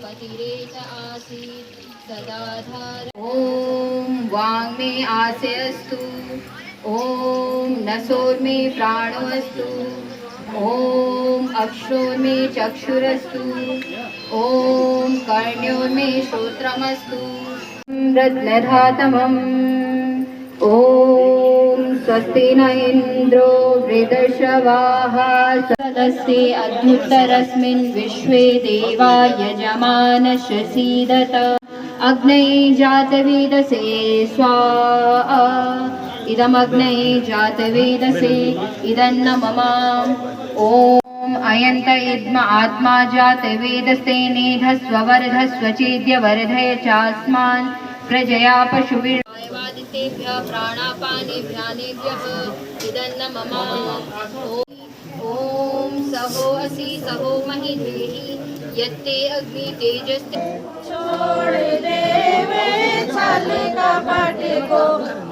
पतिरेक आसीत् सदाधार। ॐ वाङ्मे आस्यस्तु, ॐ नसोर्मे प्राणोऽस्तु, ॐ अक्षोर्मे चक्षुरस्तु, ॐ कर्ण्योर्मे श्रोत्रमस्तु। रत्नधातमम् ॐ स्वस्ति न इन्द्रो वृद्धश्रवाः सदस्ये अध्युत्तरस्मिन् विश्वे देवा यजमानस्य सीदत अग्नये जातवेदसे स्वाहा इदमग्नये जातवेदसे इदन्न ममाम् ॐ अयन्त इद्म आत्मा जातवेदसे नेधस्व वर्धस्व चेद्य वर्धय चास्मान् प्रजया पशुभिर्वादितेभ्यः प्राणापानेभ्यानेभ्यः इदन्न ममाम् ॐ सहो असि सहो महि देहि यत्ते अग्नि तेजस्ते छोड़ देवे छल कपट को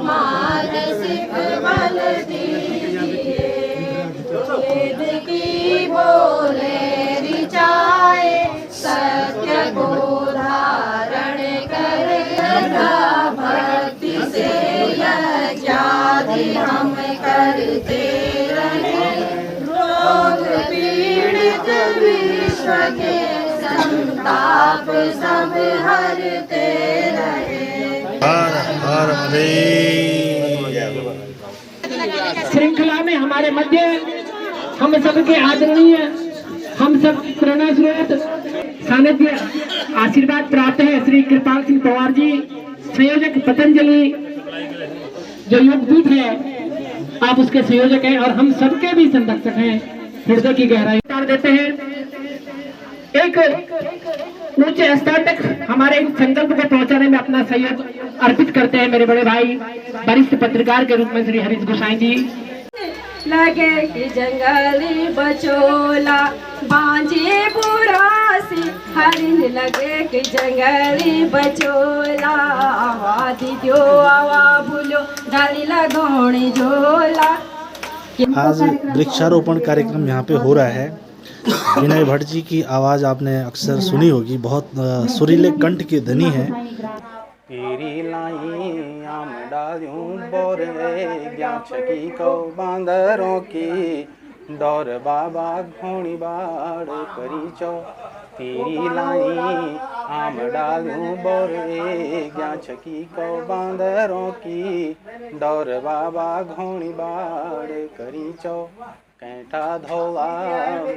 मानसिक बल दीजिए वेद की बोले ऋचाए सत्य को धारण कर भक्ति से यज्ञादि हम करते रहे रोग पीड़ित विश्व के संताप सब हरते रहे। हर हर श्रृंखला में हमारे मध्य हम सबके आदरणीय हम सब प्रेरणा स्रोत सानिध्य आशीर्वाद प्राप्त है श्री कृपाल सिंह पवार जी, संयोजक पतंजलि जो योगदूत है, आप उसके संयोजक हैं और हम सबके भी संरक्षक हैं। हृदय की गहराई उतार देते हैं, एक उच्च स्तर तक हमारे इन संकल्प को पहुंचाने में अपना सहयोग अर्पित करते हैं मेरे बड़े भाई वरिष्ठ पत्रकार के रूप में श्री हरीश गोसाई जी। लगे कि जंगली बचोला बांझे बुरासी हरिन लगे कि जंगली बचोला आवा दियो आवा भूलो डाली लगोणी झोला। आज वृक्षारोपण कार्यक्रम यहाँ पे हो रहा है। विनय भट्ट जी की आवाज़ आपने अक्सर सुनी होगी, बहुत सुरीले कंठ की धनी है। तेरी लाई आम डालियों बोरे ग्या छकी को बांदरों की डोर बाबा घोड़ी बाड़ करी चो। तेरी लाई आम डालियों बोरे ग्या छकी को बांदरों की डोर बाबा घोड़ी बाड़ करी चो। कैंठा धोला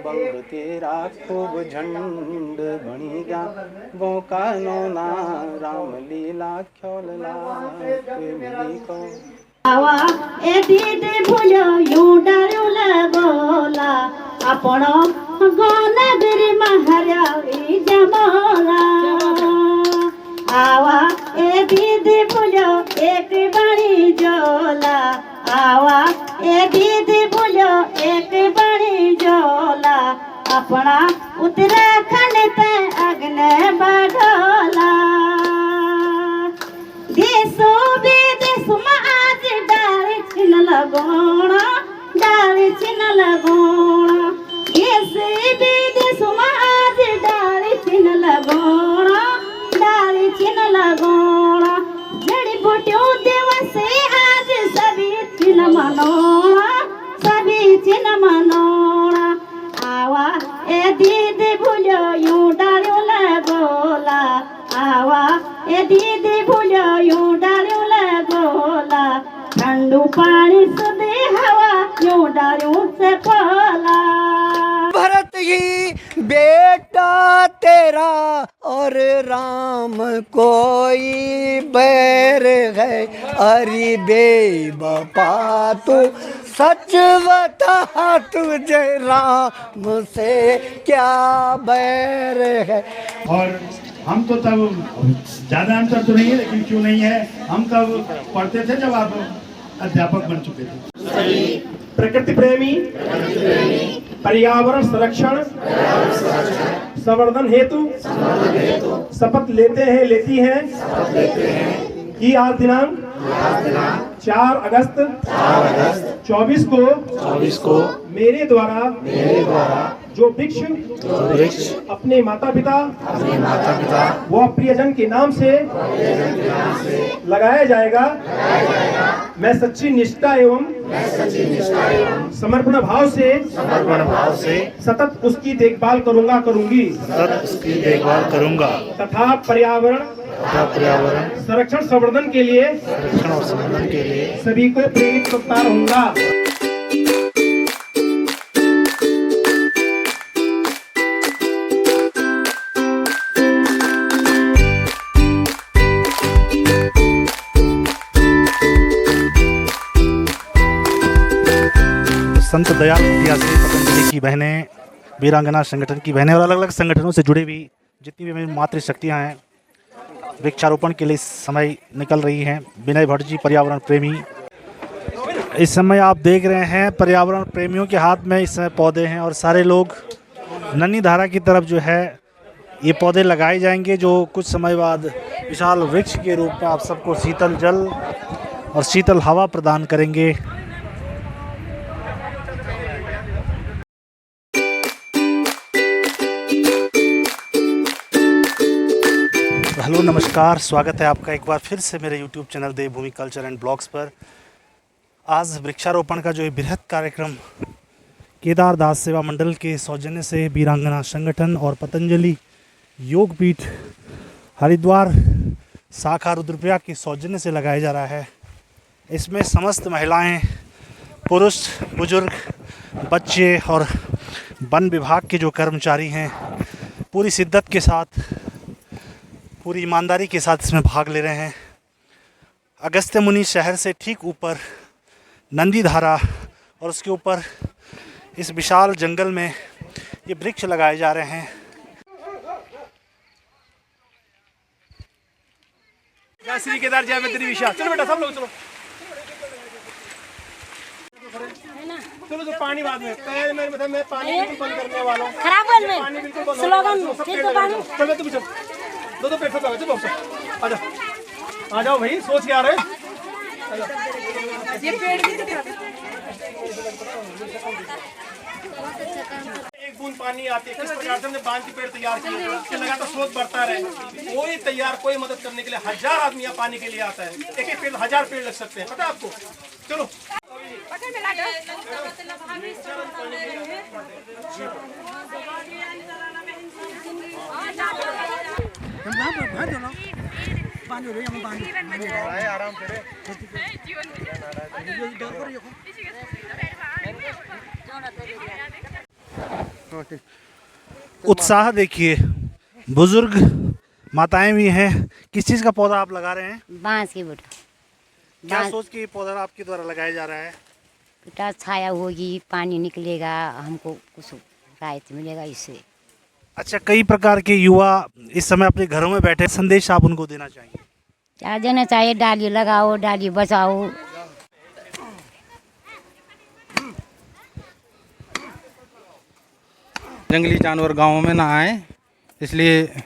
बल्ब तेरा खूब झंड बनी गया वो कानो ना राम लीला ख्योलला मिली को। आवा ए दीदी भूलो यूं डरू लगोला आपण गनगरी महराई जमोला। आवा ए दीदी भूलो एक बड़ी जोला आवा ए दीदी भूलो एक बड़ी जोला अपना उत्तराखंड ते अग्ने बढ़ोला। देशो विदेश में आज डाली छिन लगोना डाली छिन लगोना। देश विदेश में आज डाली छिन लगोना डाली छिन लगोना। जड़ी बूटियों दिवस आज सभी छिन मनोना सभी छिन मनोना। आवा ए दीदी भूलो यूं डालू लगोला आवा ए दीदी भूलो यूं डालू लगोला। ठंडू पानी सुधे हवा यूं डालू से पोला। भरत ही बेटा तेरा और राम कोई बैर है। अरे बेवफा तू सच बता तुझे राम से क्या बैर है। और हम तो तब ज़्यादा अंतर तो नहीं है, लेकिन क्यों नहीं है, हम तब पढ़ते थे जब आप अध्यापक बन चुके थे। प्रकृति प्रेमी पर्यावरण संरक्षण संवर्धन हेतु शपथ लेते हैं लेती हैं कि आज दिनांक 4 अगस्त 24 को मेरे द्वारा जो वृक्ष अपने माता पिता व प्रियजन के नाम से लगाया जाएगा, मैं सच्ची निष्ठा एवं समर्पण भाव से सतत उसकी देखभाल करूंगी तथा पर्यावरण संरक्षण संवर्धन के लिए सभी को प्रेरित करता रहूंगा। संत दयाल कुटिया से पतंजलि की बहनें, वीरांगना संगठन की बहनें और अलग अलग संगठनों से जुड़ी हुई जितनी भी मेरी मातृशक्तियाँ हैं वृक्षारोपण के लिए इस समय निकल रही हैं। विनय भट्ट जी पर्यावरण प्रेमी, इस समय आप देख रहे हैं पर्यावरण प्रेमियों के हाथ में इस समय पौधे हैं और सारे लोग नन्ही धारा की तरफ जो है ये पौधे लगाए जाएंगे, जो कुछ समय बाद विशाल वृक्ष के रूप में आप सबको शीतल जल और शीतल हवा प्रदान करेंगे। हेलो नमस्कार, स्वागत है आपका एक बार फिर से मेरे YouTube channel Devbhoomi culture and blogs पर। आज वृक्षारोपण का जो ये बृहद कार्यक्रम केदार दास सेवा मंडल के सौजन्य से वीरांगना संगठन और पतंजलि योगपीठ हरिद्वार शाखा रुद्रप्रयाग के सौजन्य से लगाया जा रहा है। इसमें समस्त महिलाएं, पुरुष, बुजुर्ग, बच्चे और वन विभाग के जो कर्मचारी हैं पूरी शिद्दत के साथ, पूरी ईमानदारी के साथ इसमें भाग ले रहे हैं। अगस्त्य मुनि शहर से ठीक ऊपर नंदी धारा और उसके ऊपर इस विशाल जंगल में ये वृक्ष लगाए जा रहे हैं। जय श्री केदार, जय मैत्री विशाल। चलो बेटा सब लोग चलो चलो तो पानी बाद में मैं पानी बिल्कुल बंद करने वाला हूँ। पानी बिल्कुल बंद स्लोगन ठीक तो पानी चलो तुम चलो दो पेड़ सब चलो आ जाओ आ जाओ भाई, सोच के आ रहे ये पेड़ भी दिखा दे। एक बूंद पानी आती है, किस प्रकार से हमने बांध के पेड़ तैयार किया कि लगातार स्रोत बढ़ता रहे। कोई तैयार, कोई मदद करने के लिए 1000 आदमी यहाँ पानी के लिए आता है। एक एक पेड़ 1000 पेड़ लग सकते हैं, पता है आपको। चलो उत्साह देखिए, बुजुर्ग माताएं भी हैं। किस चीज़ का पौधा आप लगा रहे हैं? बांस की बूटा। क्या सोच के ये पौधा आपके द्वारा लगाया जा रहा है? बेटा छाया होगी, पानी निकलेगा, हमको कुछ राहत मिलेगा इससे। अच्छा, कई प्रकार के युवा इस समय अपने घरों में बैठे, संदेश आप उनको देना चाहिए? क्या देना चाहिए? डाली लगाओ, डाली बचाओ। जंगली जानवर गांवों में ना आए, इसलिए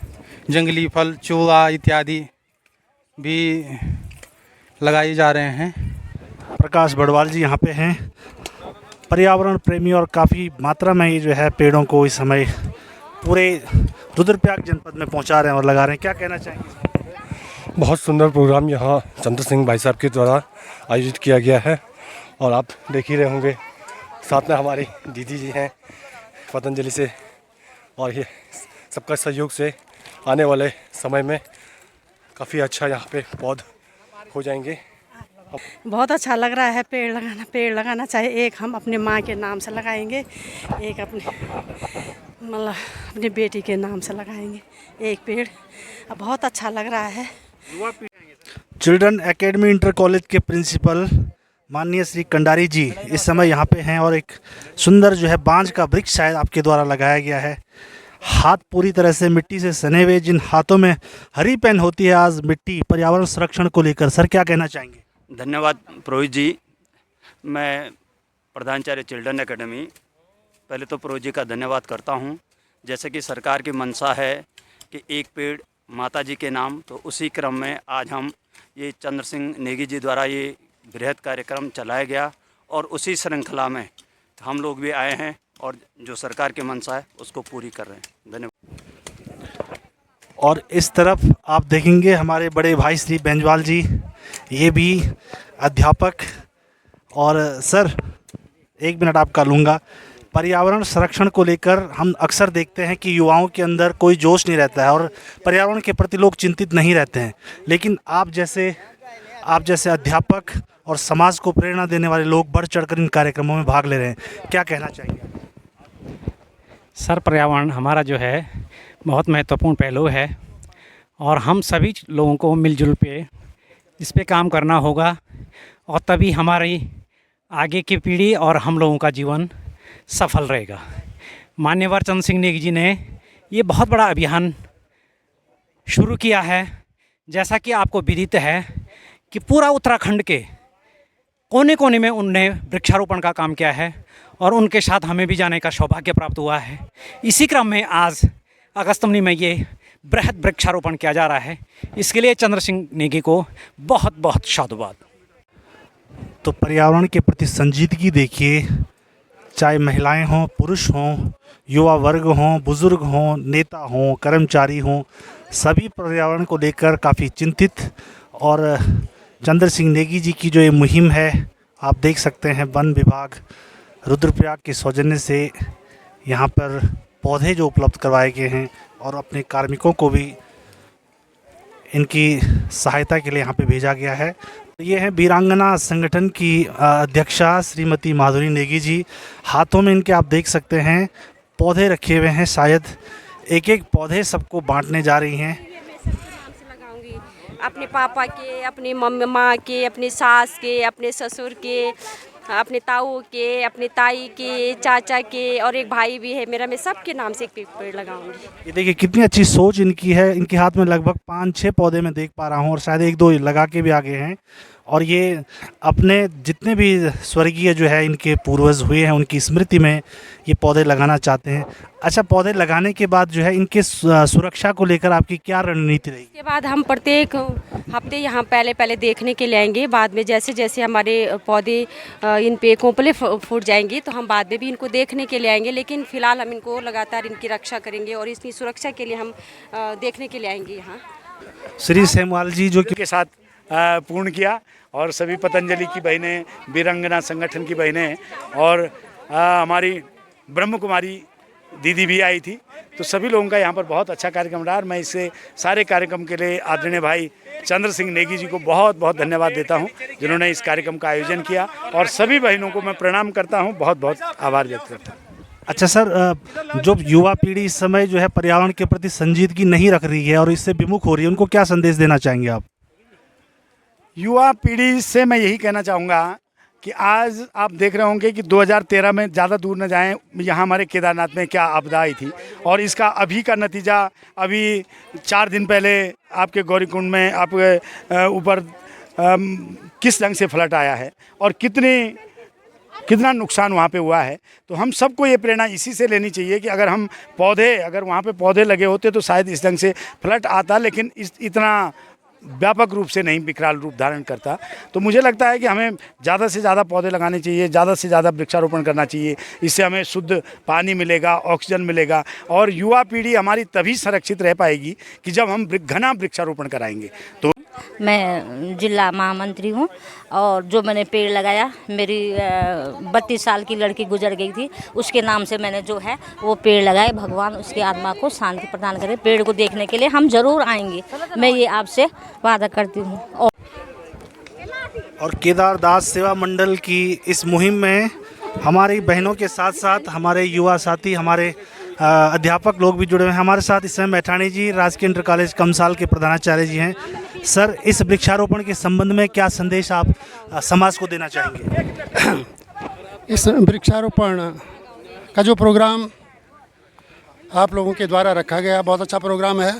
जंगली फल, चूहा इत्यादि भी लगाए जा रहे हैं। प्रकाश बड़वाल जी यहाँ पे हैं, पर्यावरण प्रेमी, और काफ़ी मात्रा में ये जो है पेड़ों को इस समय पूरे रुद्रप्रयाग जनपद में पहुँचा रहे हैं और लगा रहे हैं। क्या कहना चाहेंगे? बहुत सुंदर प्रोग्राम यहाँ चंद्र सिंह भाई साहब के द्वारा आयोजित किया गया है और आप देख ही रहे होंगे, साथ में हमारी दीदी जी हैं पतंजलि से, और ये सबका सहयोग से आने वाले समय में काफ़ी अच्छा यहाँ पे पौध हो जाएंगे। बहुत अच्छा लग रहा है। पेड़ लगाना चाहिए। एक हम अपने माँ के नाम से लगाएंगे, एक मतलब अपनी बेटी के नाम से लगाएंगे एक पेड़। बहुत अच्छा लग रहा है। चिल्ड्रन एकेडमी इंटर कॉलेज के प्रिंसिपल माननीय श्री कंडारी जी इस समय यहाँ पे हैं और एक सुंदर जो है बांज का वृक्ष शायद आपके द्वारा लगाया गया है। हाथ पूरी तरह से मिट्टी से सने हुए, जिन हाथों में हरी पेन होती है आज मिट्टी पर्यावरण संरक्षण को लेकर। सर क्या कहना चाहेंगे? धन्यवाद पुरोहित जी। मैं प्रधानाचार्य चिल्ड्रन एकेडमी, पहले तो पुरोहित जी का धन्यवाद करता हूँ। जैसे कि सरकार की मंशा है कि एक पेड़ माता जी के नाम, तो उसी क्रम में आज हम ये चंद्र सिंह नेगी जी द्वारा ये बृहद कार्यक्रम चलाया गया और उसी श्रृंखला में हम लोग भी आए हैं और जो सरकार की मंशा है उसको पूरी कर रहे हैं। धन्यवाद। और इस तरफ आप देखेंगे हमारे बड़े भाई श्री बेंजवाल जी, ये भी अध्यापक। और सर, 1 मिनट आपका लूँगा। पर्यावरण संरक्षण को लेकर हम अक्सर देखते हैं कि युवाओं के अंदर कोई जोश नहीं रहता है और पर्यावरण के प्रति लोग चिंतित नहीं रहते हैं, लेकिन आप जैसे अध्यापक और समाज को प्रेरणा देने वाले लोग बढ़ चढ़कर इन कार्यक्रमों में भाग ले रहे हैं। क्या कहना चाहिए? सर, पर्यावरण हमारा जो है बहुत महत्वपूर्ण पहलू है और हम सभी लोगों को मिलजुल पे इस पे काम करना होगा और तभी हमारी आगे की पीढ़ी और हम लोगों का जीवन सफल रहेगा। मान्यवर चंद्र सिंह नेगी जी ने ये बहुत बड़ा अभियान शुरू किया है। जैसा कि आपको विदित है कि पूरा उत्तराखंड के कोने कोने में उनने वृक्षारोपण का काम किया है और उनके साथ हमें भी जाने का सौभाग्य प्राप्त हुआ है। इसी क्रम में आज अगस्तमनी में ये बृहद वृक्षारोपण किया जा रहा है। इसके लिए चंद्र सिंह नेगी को बहुत बहुत साधुवाद। तो पर्यावरण के प्रति संजीदगी देखिए, चाहे महिलाएं हों, पुरुष हों, युवा वर्ग हों, बुज़ुर्ग हों, नेता हों, कर्मचारी हों, सभी पर्यावरण को लेकर काफ़ी चिंतित। और चंद्र सिंह नेगी जी की जो ये मुहिम है, आप देख सकते हैं वन विभाग रुद्रप्रयाग के सौजन्य से यहाँ पर पौधे जो उपलब्ध करवाए गए हैं और अपने कार्मिकों को भी इनकी सहायता के लिए यहाँ पे भेजा गया है। ये है वीरांगना संगठन की अध्यक्षा श्रीमती माधुरी नेगी जी। हाथों में इनके आप देख सकते हैं पौधे रखे हुए हैं, शायद एक एक पौधे सबको बांटने जा रही हैं। अपने पापा के, अपनी माँ के, अपनी सास के, अपने ससुर के, अपने ताऊ के, अपने ताई के, चाचा के और एक भाई भी है मेरा, मैं सबके नाम से एक पेड़ लगाऊंगी। ये देखिए कितनी अच्छी सोच इनकी है। इनके हाथ में लगभग 5-6 पौधे मैं देख पा रहा हूँ और शायद 1-2 लगा के भी आगे हैं। और ये अपने जितने भी स्वर्गीय जो है इनके पूर्वज हुए हैं उनकी स्मृति में ये पौधे लगाना चाहते हैं। अच्छा, पौधे लगाने के बाद जो है इनके सुरक्षा को लेकर आपकी क्या रणनीति रहेगी? इसके बाद हम प्रत्येक हफ्ते यहाँ पहले देखने के लिए आएंगे। बाद में जैसे जैसे हमारे पौधे इन पे कोंपले फूट जाएंगे तो हम बाद में भी इनको देखने के लिए आएंगे, लेकिन फ़िलहाल हम इनको लगातार इनकी रक्षा करेंगे और इसकी सुरक्षा के लिए हम देखने के लिए आएंगे यहाँ। श्री सेमवाल जी जो के साथ पूर्ण किया और सभी पतंजलि की बहनें, वीरांगना संगठन की बहनें और हमारी ब्रह्म कुमारी दीदी भी आई थी, तो सभी लोगों का यहाँ पर बहुत अच्छा कार्यक्रम रहा। मैं इससे सारे कार्यक्रम के लिए आदरणीय भाई चंद्र सिंह नेगी जी को बहुत बहुत धन्यवाद देता हूँ जिन्होंने इस कार्यक्रम का आयोजन किया और सभी बहनों को मैं प्रणाम करता हूँ, बहुत बहुत आभार व्यक्त करता हूँ। अच्छा सर, जो युवा पीढ़ी इस समय जो है पर्यावरण के प्रति संजीदगी नहीं रख रही है और इससे विमुख हो रही है, उनको क्या संदेश देना चाहेंगे आप? युवा पीढ़ी से मैं यही कहना चाहूँगा कि आज आप देख रहे होंगे कि 2013 में ज़्यादा दूर न जाएं, यहाँ हमारे केदारनाथ में क्या आपदा आई थी और इसका अभी का नतीजा अभी 4 दिन पहले आपके गौरीकुंड में आपके ऊपर किस ढंग से फ्लड आया है और कितना नुकसान वहाँ पे हुआ है। तो हम सबको ये प्रेरणा इसी से लेनी चाहिए कि अगर वहाँ पे पौधे लगे होते तो शायद इस ढंग से फ्लड आता, लेकिन इतना व्यापक रूप से नहीं विकराल रूप धारण करता। तो मुझे लगता है कि हमें ज़्यादा से ज़्यादा पौधे लगाने चाहिए, ज़्यादा से ज़्यादा वृक्षारोपण करना चाहिए। इससे हमें शुद्ध पानी मिलेगा, ऑक्सीजन मिलेगा और युवा पीढ़ी हमारी तभी संरक्षित रह पाएगी कि जब हम घना वृक्षारोपण कराएंगे। तो मैं जिला महामंत्री हूँ और जो मैंने पेड़ लगाया, मेरी 32 साल की लड़की गुजर गई थी, उसके नाम से मैंने जो है वो पेड़ लगाए। भगवान उसकी आत्मा को शांति प्रदान करे। पेड़ को देखने के लिए हम जरूर आएंगे, मैं ये आपसे वादा करती हूँ। और केदार दास सेवा मंडल की इस मुहिम में हमारी बहनों के साथ साथ हमारे युवा साथी, हमारे अध्यापक लोग भी जुड़े हुए हैं। हमारे साथ इस समय मैठाणी जी राजकीय इंटर कॉलेज कमसाल के प्रधानाचार्य जी हैं। सर, इस वृक्षारोपण के संबंध में क्या संदेश आप समाज को देना चाहेंगे? इस वृक्षारोपण का जो प्रोग्राम आप लोगों के द्वारा रखा गया बहुत अच्छा प्रोग्राम है,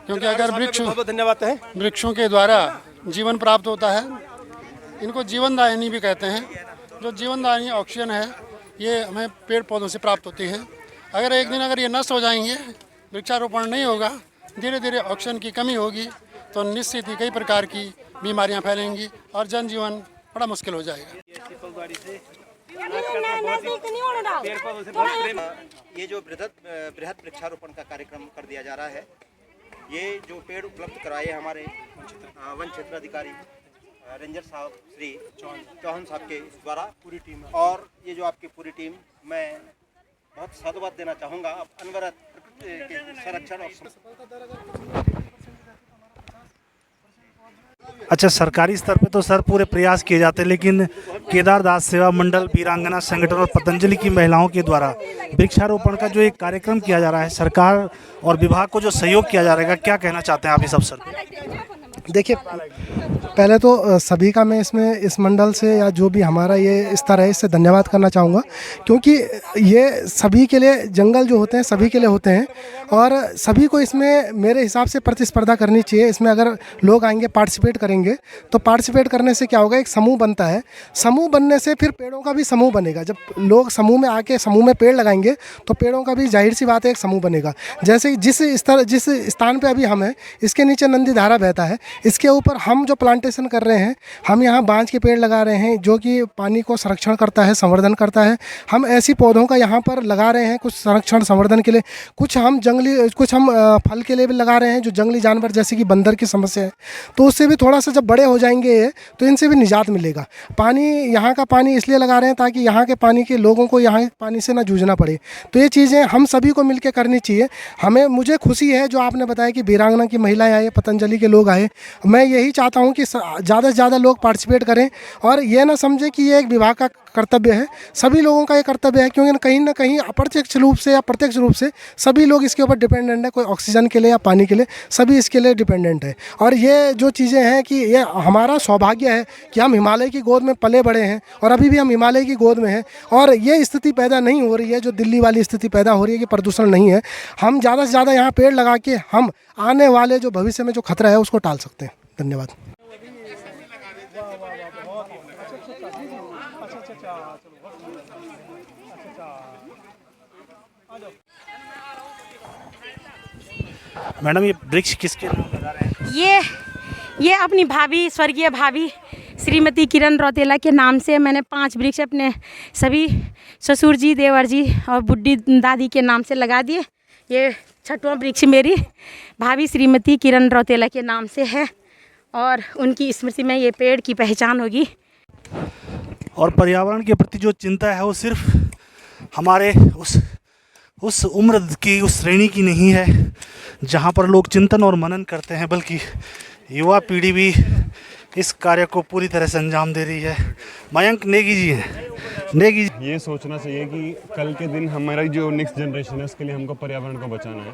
क्योंकि अगर वृक्षों के द्वारा जीवन प्राप्त होता है, इनको जीवनदायिनी भी कहते हैं। जो जीवनदायिनी ऑक्सीजन है ये हमें पेड़ पौधों से प्राप्त होती है। अगर एक दिन ये नष्ट हो जाएंगे, वृक्षारोपण नहीं होगा, धीरे धीरे ऑक्सीजन की कमी होगी तो निश्चित ही कई प्रकार की बीमारियां फैलेंगी और जनजीवन बड़ा मुश्किल हो जाएगा। ये जो बृहद वृक्षारोपण का कार्यक्रम कर दिया जा रहा है, ये जो पेड़ उपलब्ध कराए हमारे वन क्षेत्राधिकारी रेंजर साहब श्री चौहान साहब के द्वारा पूरी टीम, और ये जो आपकी पूरी टीम, मैं बहुत साधुवाद देना चाहूँगा अनवरत प्रकृति के संरक्षण और अच्छा, सरकारी स्तर पे तो सर पूरे प्रयास किए जाते हैं, लेकिन केदार दास सेवा मंडल, वीरांगना संगठन और पतंजलि की महिलाओं के द्वारा वृक्षारोपण का जो एक कार्यक्रम किया जा रहा है, सरकार और विभाग को जो सहयोग किया जा रहा है, क्या कहना चाहते हैं आप इस अवसर पर? देखिए, पहले तो सभी का मैं इसमें इस मंडल से या जो भी हमारा ये स्तर है इससे धन्यवाद करना चाहूँगा, क्योंकि ये सभी के लिए, जंगल जो होते हैं सभी के लिए होते हैं और सभी को इसमें मेरे हिसाब से प्रतिस्पर्धा करनी चाहिए। इसमें अगर लोग आएंगे, पार्टिसिपेट करेंगे, तो पार्टिसिपेट करने से क्या होगा, एक समूह बनता है। समूह बनने से फिर पेड़ों का भी समूह बनेगा। जब लोग समूह में आके समूह में पेड़ लगाएंगे तो पेड़ों का भी जाहिर सी बात है एक समूह बनेगा। जैसे जिस स्थान पर अभी हम हैं, इसके नीचे नंदी धारा बहता है, इसके ऊपर हम जो प्लांटेशन कर रहे हैं, हम यहाँ बांज के पेड़ लगा रहे हैं जो कि पानी को संरक्षण करता है, संवर्धन करता है। हम ऐसी पौधों का यहाँ पर लगा रहे हैं, कुछ संरक्षण संवर्धन के लिए, कुछ हम फल के लिए भी लगा रहे हैं, जो जंगली जानवर जैसे कि बंदर की समस्या है, तो उससे भी थोड़ा सा जब बड़े हो जाएंगे तो इनसे भी निजात मिलेगा। पानी, यहाँ का पानी इसलिए लगा रहे हैं ताकि यहाँ के पानी के लोगों को यहाँ के पानी से ना जूझना पड़े। तो ये चीज़ें हम सभी को मिलकर करनी चाहिए। मुझे खुशी है जो आपने बताया कि वीरांगना की महिलाएं आए, पतंजलि के लोग आए। मैं यही चाहता हूँ कि ज़्यादा से ज़्यादा लोग पार्टिसिपेट करें और ये ना समझें कि ये एक विभाग का कर्तव्य है, सभी लोगों का ये कर्तव्य है, क्योंकि कहीं ना कहीं अप्रत्यक्ष रूप से या प्रत्यक्ष रूप से सभी लोग इसके ऊपर डिपेंडेंट है। कोई ऑक्सीजन के लिए या पानी के लिए, सभी इसके लिए डिपेंडेंट है। और ये जो चीज़ें हैं कि ये हमारा सौभाग्य है कि हम हिमालय की गोद में पले बड़े हैं और अभी भी हम हिमालय की गोद में हैं और ये स्थिति पैदा नहीं हो रही है जो दिल्ली वाली स्थिति पैदा हो रही है कि प्रदूषण नहीं है। हम ज़्यादा से ज़्यादा यहाँ पेड़ लगा के हम आने वाले जो भविष्य में जो खतरा है उसको टाल सकते हैं। धन्यवाद। मैडम, ये वृक्ष किसके नाम लगा रहे हैं? ये अपनी भाभी, स्वर्गीय भाभी श्रीमती किरण रौतेला के नाम से मैंने 5 वृक्ष अपने सभी ससुर जी, देवर जी और बुड्ढी दादी के नाम से लगा दिए। ये 6वां वृक्ष मेरी भाभी श्रीमती किरण रौतेला के नाम से है और उनकी स्मृति में ये पेड़ की पहचान होगी। और पर्यावरण के प्रति जो चिंता है वो सिर्फ हमारे उस उम्र की, उस श्रेणी की नहीं है जहाँ पर लोग चिंतन और मनन करते हैं, बल्कि युवा पीढ़ी भी इस कार्य को पूरी तरह से अंजाम दे रही है। मयंक नेगी जी हैं। नेगी जी, ये सोचना चाहिए कि कल के दिन हमारी जो नेक्स्ट जनरेशन है उसके लिए हमको पर्यावरण को बचाना है,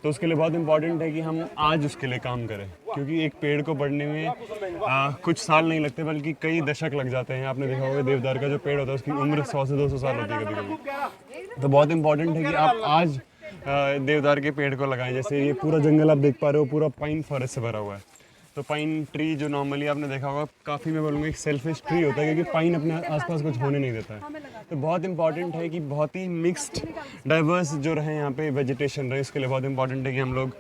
तो उसके लिए बहुत इंपॉर्टेंट है कि हम आज उसके लिए काम करें, क्योंकि एक पेड़ को बढ़ने में कुछ साल नहीं लगते बल्कि कई दशक लग जाते हैं। आपने देखा होगा देवदार का जो पेड़ होता है उसकी उम्र 100 से 200 साल होती है कभी कभी। तो बहुत इंपॉर्टेंट है कि आप आज देवदार के पेड़ को लगाएं। जैसे ये पूरा जंगल आप देख पा रहे हो, पूरा पाइन फॉरेस्ट से भरा हुआ है। तो पाइन ट्री जो नॉर्मली आपने देखा होगा, काफ़ी मैं बोलूँगा एक सेल्फिश ट्री होता है, क्योंकि पाइन अपने आसपास कुछ होने नहीं देता है। तो बहुत इंपॉर्टेंट है कि बहुत ही मिक्स्ड डाइवर्स जो रहे यहाँ पे वेजिटेशन रहे, उसके लिए बहुत इंपॉर्टेंट है कि हम लोग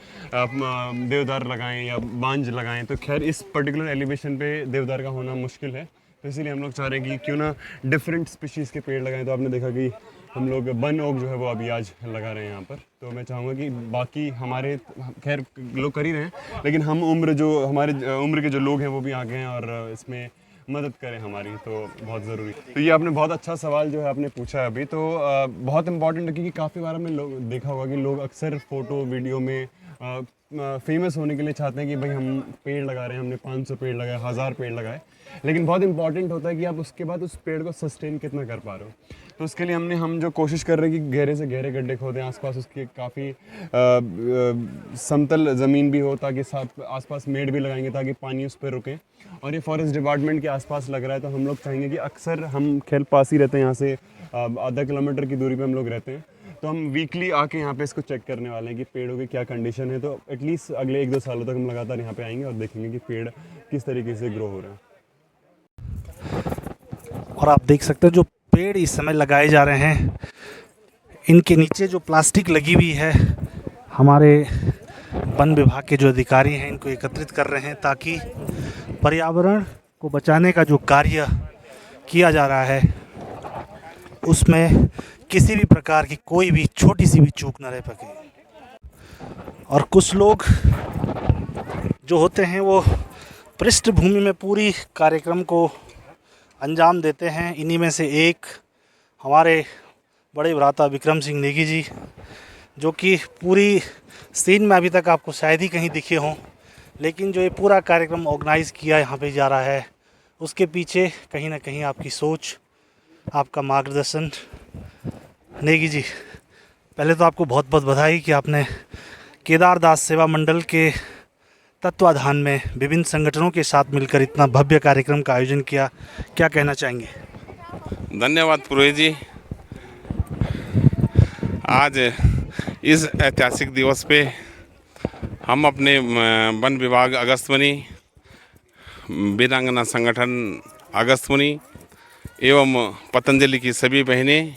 देवदार लगाएं या बांज लगाएं। तो खैर इस पर्टिकुलर एलिवेशन पे देवदार का होना मुश्किल है, तो इसीलिए हम लोग चाह रहे हैं कि क्यों ना डिफरेंट स्पीशीज़ के पेड़ लगाएं। तो आपने देखा कि हम लोग बन ओक जो है वो अभी आज लगा रहे हैं यहाँ पर। तो मैं चाहूँगा कि बाकी हमारे खैर लोग कर ही रहे हैं, लेकिन हम हमारे उम्र के जो लोग हैं वो भी आ गए हैं और इसमें मदद करें हमारी, तो बहुत ज़रूरी। तो ये आपने बहुत अच्छा सवाल जो है आपने पूछा है अभी, तो बहुत इंपॉर्टेंट है, क्योंकि काफ़ी बार हमने देखा होगा कि लोग अक्सर फ़ोटो वीडियो में फेमस होने के लिए चाहते हैं कि भाई हम पेड़ लगा रहे हैं, हमने 500 पेड़ लगाए, 1000 पेड़ लगाए, लेकिन बहुत इंपॉर्टेंट होता है कि आप उसके बाद उस पेड़ को सस्टेन कितना कर पा रहे हो। तो उसके लिए हम जो कोशिश कर रहे हैं कि गहरे से गहरे गड्ढे खोदें, आसपास उसकी काफ़ी समतल ज़मीन भी हो, ताकि आसपास मेड़ भी लगाएंगे ताकि पानी उस पर रुके। और ये फॉरेस्ट डिपार्टमेंट के आसपास लग रहा है, तो हम लोग चाहेंगे कि अक्सर हम खैर पास ही रहते हैं, यहाँ से आधा किलोमीटर की दूरी पे हम लोग रहते हैं, तो हम वीकली आके यहाँ पे इसको चेक करने वाले हैं कि पेड़ों की क्या कंडीशन है। तो एटलीस्ट अगले 1-2 सालों तक हम लगातार यहाँ पे आएंगे और देखेंगे कि पेड़ किस तरीके से ग्रो हो रहे हैं। और आप देख सकते हैं जो पेड़ इस समय लगाए जा रहे हैं, इनके नीचे जो प्लास्टिक लगी हुई है, हमारे वन विभाग के जो अधिकारी हैं इनको एकत्रित कर रहे हैं ताकि पर्यावरण को बचाने का जो कार्य किया जा रहा है उसमें किसी भी प्रकार की कोई भी छोटी सी भी चूक न रह सके। और कुछ लोग जो होते हैं वो पृष्ठभूमि में पूरी कार्यक्रम को अंजाम देते हैं। इन्हीं में से एक हमारे बड़े भ्राता विक्रम सिंह नेगी जी, जो कि पूरी सीन में अभी तक आपको शायद ही कहीं दिखे हों, लेकिन जो ये पूरा कार्यक्रम ऑर्गेनाइज़ किया यहाँ पे जा रहा है, उसके पीछे कहीं ना कहीं आपकी सोच, आपका मार्गदर्शन। नेगी जी, पहले तो आपको बहुत बहुत बधाई कि आपने केदार दास सेवा मंडल के तत्वाधान में विभिन्न संगठनों के साथ मिलकर इतना भव्य कार्यक्रम का आयोजन किया। क्या कहना चाहेंगे? धन्यवाद पुरोहित जी। आज इस ऐतिहासिक दिवस पे हम अपने वन विभाग अगस्त्यमुनि, वीरांगना संगठन अगस्त्यमुनि एवं पतंजलि की सभी बहनें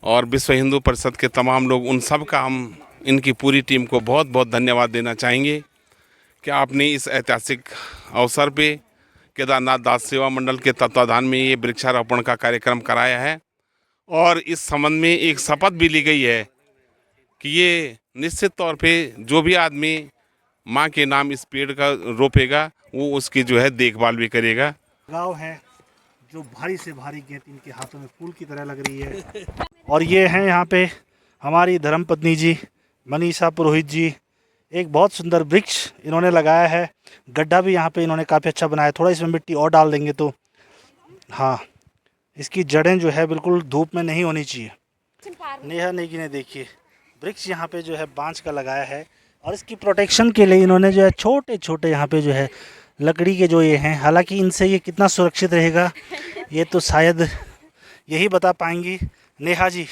और विश्व हिंदू परिषद के तमाम लोग, उन सब का हम इनकी पूरी टीम को बहुत बहुत धन्यवाद देना चाहेंगे कि आपने इस ऐतिहासिक अवसर पे केदारनाथ दास सेवा मंडल के तत्वाधान में ये वृक्षारोपण का कार्यक्रम कराया है। और इस संबंध में एक शपथ भी ली गई है कि ये निश्चित तौर पे जो भी आदमी माँ के नाम इस पेड़ का रोपेगा वो उसकी जो है देखभाल भी करेगा। गाँव है जो भारी से भारी गेंद इनके हाथों में फूल की तरह लग रही है। और ये हैं यहाँ पे हमारी धर्मपत्नी जी मनीषा पुरोहित जी। एक बहुत सुंदर वृक्ष इन्होंने लगाया है, गड्ढा भी यहाँ पे इन्होंने काफ़ी अच्छा बनाया। थोड़ा इसमें मिट्टी और डाल देंगे तो हाँ, इसकी जड़ें जो है बिल्कुल धूप में नहीं होनी चाहिए। नेहा नेगी ने देखिए वृक्ष यहाँ पे जो है बांस का लगाया है, और इसकी प्रोटेक्शन के लिए इन्होंने जो है छोटे छोटे यहाँ पे जो है लकड़ी के जो ये हैं, हालांकि इनसे ये कितना सुरक्षित रहेगा ये तो शायद यही बता पाएंगी। नेहा जी,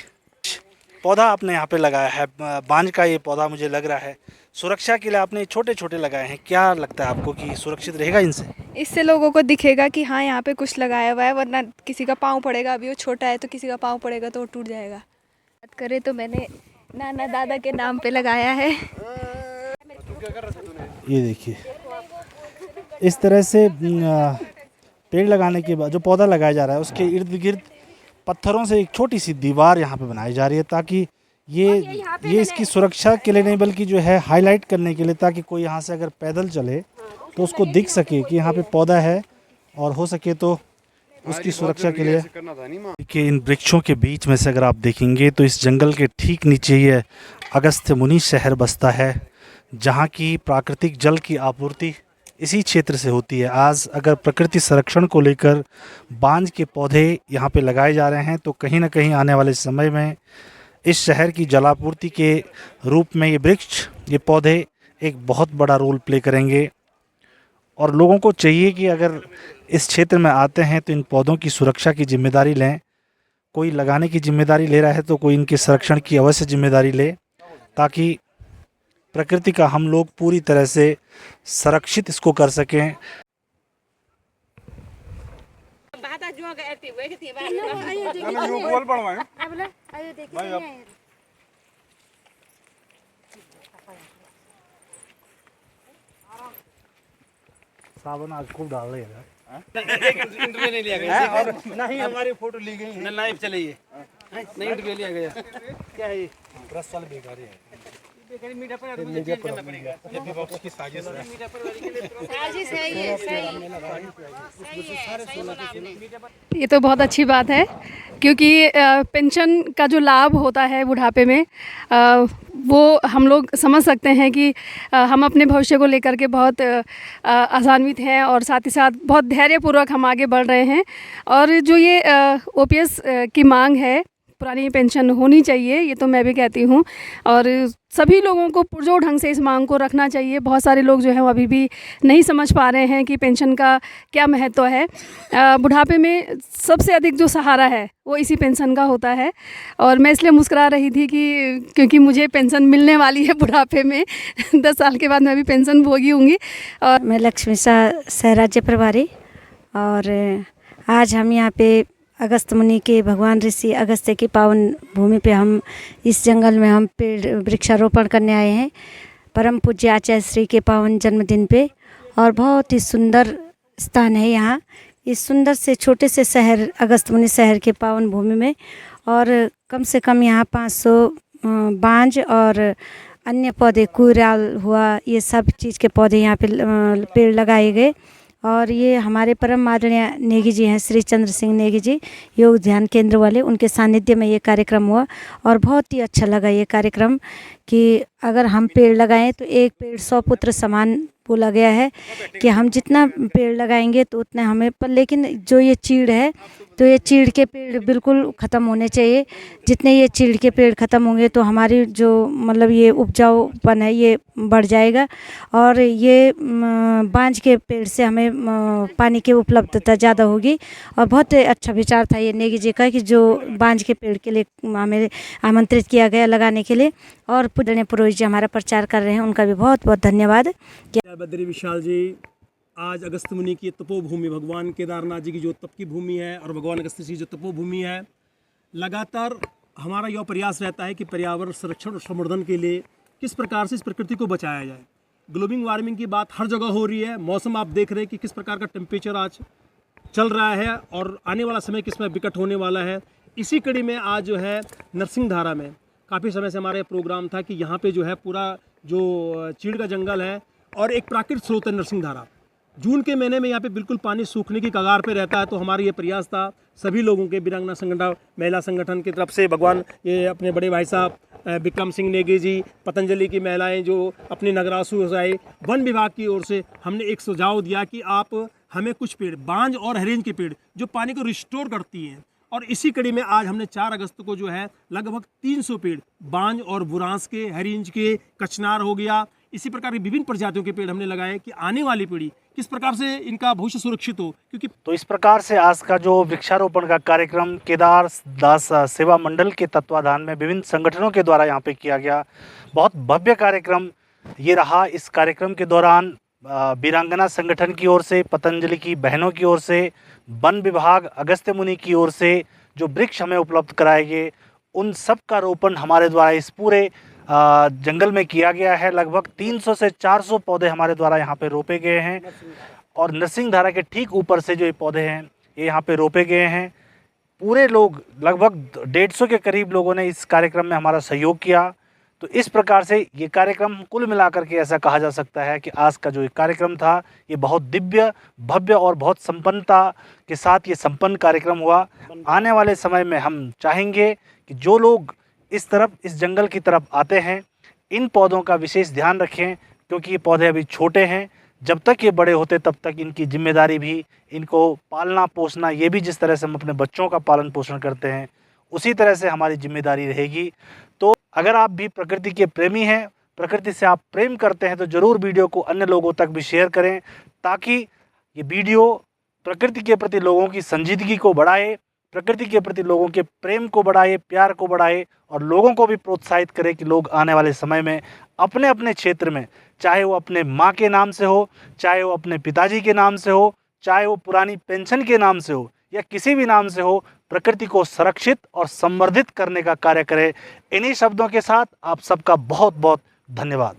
पौधा आपने यहाँ पे लगाया है, बांज का ये पौधा मुझे लग रहा है, सुरक्षा के लिए आपने छोटे छोटे लगाए हैं, क्या लगता है आपको कि सुरक्षित रहेगा इनसे? इससे लोगों को दिखेगा कि हाँ यहाँ पे कुछ लगाया हुआ है, वरना किसी का पाँव पड़ेगा, अभी वो छोटा है तो किसी का पाँव पड़ेगा तो वो टूट जाएगा। बात करें तो मैंने नाना दादा के नाम पे लगाया है। ये देखिए इस तरह से पेड़ लगाने के बाद जो पौधा लगाया जा रहा है उसके इर्द गिर्द पत्थरों से एक छोटी सी दीवार यहाँ पे बनाई जा रही है, ताकि ये इसकी सुरक्षा के लिए नहीं बल्कि जो है हाईलाइट करने के लिए, ताकि कोई यहाँ से अगर पैदल चले तो उसको दिख सके कि यहाँ पे पौधा है, और हो सके तो उसकी सुरक्षा के लिए। कि इन वृक्षों के बीच में से अगर आप देखेंगे तो इस जंगल के ठीक नीचे ये अगस्त्यमुनि शहर बसता है, जहाँ की प्राकृतिक जल की आपूर्ति इसी क्षेत्र से होती है। आज अगर प्रकृति संरक्षण को लेकर बांज के पौधे यहाँ पे लगाए जा रहे हैं, तो कहीं ना कहीं आने वाले समय में इस शहर की जलापूर्ति के रूप में ये वृक्ष, ये पौधे एक बहुत बड़ा रोल प्ले करेंगे। और लोगों को चाहिए कि अगर इस क्षेत्र में आते हैं तो इन पौधों की सुरक्षा की जिम्मेदारी लें। कोई लगाने की जिम्मेदारी ले रहा है तो कोई इनके संरक्षण की अवश्य जिम्मेदारी ले, ताकि प्रकृति का हम लोग पूरी तरह से संरक्षित इसको कर सकें। सावन आज खूब डाल रहे हैं। इंटरव्यू नहीं लिया गया और ना ही हमारी फोटो ली गई है, लाइव चली है, नहीं इंटरव्यू लिया गया। क्या है ये? प्रेस वाले बेकार है, मीडिया पर करना पड़ेगा। ये विपक्ष की साजिश है। साजिश है ये, सही। ये तो बहुत अच्छी बात है, क्योंकि पेंशन का जो लाभ होता है बुढ़ापे में, वो हम लोग समझ सकते हैं कि हम अपने भविष्य को लेकर के बहुत आशान्वित हैं, और साथ ही साथ बहुत धैर्यपूर्वक हम आगे बढ़ रहे हैं। और जो ये ओपीएस की मांग है, पुरानी पेंशन होनी चाहिए, ये तो मैं भी कहती हूँ, और सभी लोगों को पुरजोर ढंग से इस मांग को रखना चाहिए। बहुत सारे लोग जो हैं वो अभी भी नहीं समझ पा रहे हैं कि पेंशन का क्या महत्व है। बुढ़ापे में सबसे अधिक जो सहारा है वो इसी पेंशन का होता है, और मैं इसलिए मुस्कुरा रही थी कि क्योंकि मुझे पेंशन मिलने वाली है बुढ़ापे में। 10 साल के बाद मैं भी पेंशन भोगी होंगी। और मैं लक्ष्मी सहराज्य प्रभारी, और आज हम यहाँ पे अगस्त्यमुनि के भगवान ऋषि अगस्त्य की पावन भूमि पे हम इस जंगल में हम पेड़ वृक्षारोपण करने आए हैं, परम पूज्य आचार्य श्री के पावन जन्मदिन पे। और बहुत ही सुंदर स्थान है यहाँ, इस सुंदर से छोटे से शहर अगस्त्यमुनि शहर के पावन भूमि में, और कम से कम यहाँ 500 बांज और अन्य पौधे, कुराल हुआ, ये सब चीज़ के पौधे यहाँ पे पेड़ लगाए गए। और ये हमारे परम आदरणीय नेगी जी हैं, श्री चंद्र सिंह नेगी जी, योग ध्यान केंद्र वाले, उनके सानिध्य में ये कार्यक्रम हुआ और बहुत ही अच्छा लगा ये कार्यक्रम कि अगर हम पेड़ लगाएं तो एक पेड़ 100 पुत्र समान बोला गया है कि हम जितना पेड़ लगाएंगे तो उतना हमें, पर लेकिन जो ये चीड़ है तो ये चीड़ के पेड़ बिल्कुल ख़त्म होने चाहिए। जितने ये चीड़ के पेड़ ख़त्म होंगे तो हमारी जो मतलब ये उपजाऊपन है ये बढ़ जाएगा, और ये बांज के पेड़ से हमें पानी की उपलब्धता ज़्यादा होगी। और बहुत अच्छा विचार था ये नेगी जी का कि जो बांज के पेड़ के लिए हमें आमंत्रित किया गया लगाने के लिए, और पूजनीय पुरोहित जी हमारा प्रचार कर रहे हैं, उनका भी बहुत बहुत धन्यवाद। बद्री विशाल जी, आज अगस्त्य मुनि की तपोभूमि, भगवान केदारनाथ जी की जो तप की भूमि है और भगवान अगस्त्य जी जो तपोभूमि है, लगातार हमारा यह प्रयास रहता है कि पर्यावरण संरक्षण और संवर्धन के लिए किस प्रकार से इस प्रकृति को बचाया जाए। ग्लोबल वार्मिंग की बात हर जगह हो रही है, मौसम आप देख रहे हैं कि किस प्रकार का टेम्परेचर आज चल रहा है और आने वाला समय किस में विकट होने वाला है। इसी कड़ी में आज जो है नरसिंहधारा में काफ़ी समय से हमारा प्रोग्राम था कि यहाँ पे जो है पूरा जो चीड़ का जंगल है और एक प्राकृतिक स्रोत है नरसिंहधारा। जून के महीने में यहाँ पे बिल्कुल पानी सूखने की कगार पे रहता है, तो हमारा ये प्रयास था सभी लोगों के, वीरांगना संगठन, महिला संगठन की तरफ से, भगवान ये अपने बड़े भाई साहब विक्रम सिंह नेगी जी, पतंजलि की महिलाएं जो अपने नगरासु आए, वन विभाग की ओर से हमने एक सुझाव दिया कि आप हमें कुछ पेड़, बांज और हरेंज के पेड़ जो पानी को रिस्टोर करती हैं, और इसी कड़ी में आज हमने 4 अगस्त को जो है लगभग 300 पेड़ बांज और बुरांस के, हरिंज के, कचनार हो गया, इसी प्रकार की विभिन्न प्रजातियों के पेड़ हमने लगाए कि आने वाली पीढ़ी किस प्रकार से इनका भविष्य सुरक्षित हो। क्योंकि तो इस प्रकार से आज का जो वृक्षारोपण का कार्यक्रम केदार दास सेवा मंडल के तत्वाधान में विभिन्न संगठनों के द्वारा यहाँ पे किया गया, बहुत भव्य कार्यक्रम ये रहा। इस कार्यक्रम के दौरान वीरांगना संगठन की ओर से, पतंजलि की बहनों की ओर से, वन विभाग, अगस्त्य मुनि की ओर से जो वृक्ष हमें उपलब्ध कराए गए, उन सब का रोपण हमारे द्वारा इस पूरे जंगल में किया गया है। लगभग 300 से 400 पौधे हमारे द्वारा यहाँ पे रोपे गए हैं, और नरसिंहधारा के ठीक ऊपर से जो ये पौधे हैं ये यहाँ पे रोपे गए हैं। पूरे लोग, लगभग 150 के करीब लोगों ने इस कार्यक्रम में हमारा सहयोग किया। तो इस प्रकार से ये कार्यक्रम कुल मिलाकर के ऐसा कहा जा सकता है कि आज का जो ये कार्यक्रम था ये बहुत दिव्य, भव्य और बहुत संपन्नता के साथ ये संपन्न कार्यक्रम हुआ। आने वाले समय में हम चाहेंगे कि जो लोग इस तरफ, इस जंगल की तरफ आते हैं, इन पौधों का विशेष ध्यान रखें, क्योंकि ये पौधे अभी छोटे हैं। जब तक ये बड़े होते तब तक इनकी जिम्मेदारी भी, इनको पालना पोसना, ये भी जिस तरह से हम अपने बच्चों का पालन पोषण करते हैं उसी तरह से हमारी जिम्मेदारी रहेगी। तो अगर आप भी प्रकृति के प्रेमी हैं, प्रकृति से आप प्रेम करते हैं, तो ज़रूर वीडियो को अन्य लोगों तक भी शेयर करें, ताकि ये वीडियो प्रकृति के प्रति लोगों की संजीदगी को बढ़ाए, प्रकृति के प्रति लोगों के प्रेम को बढ़ाए, प्यार को बढ़ाए, और लोगों को भी प्रोत्साहित करे कि लोग आने वाले समय में अपने अपने क्षेत्र में, चाहे वो अपने माँ के नाम से हो, चाहे वो अपने पिताजी के नाम से हो, चाहे वो पुरानी पेंशन के नाम से हो, या किसी भी नाम से हो, प्रकृति को संरक्षित और संवर्धित करने का कार्य करें। इन्हीं शब्दों के साथ आप सबका बहुत बहुत धन्यवाद।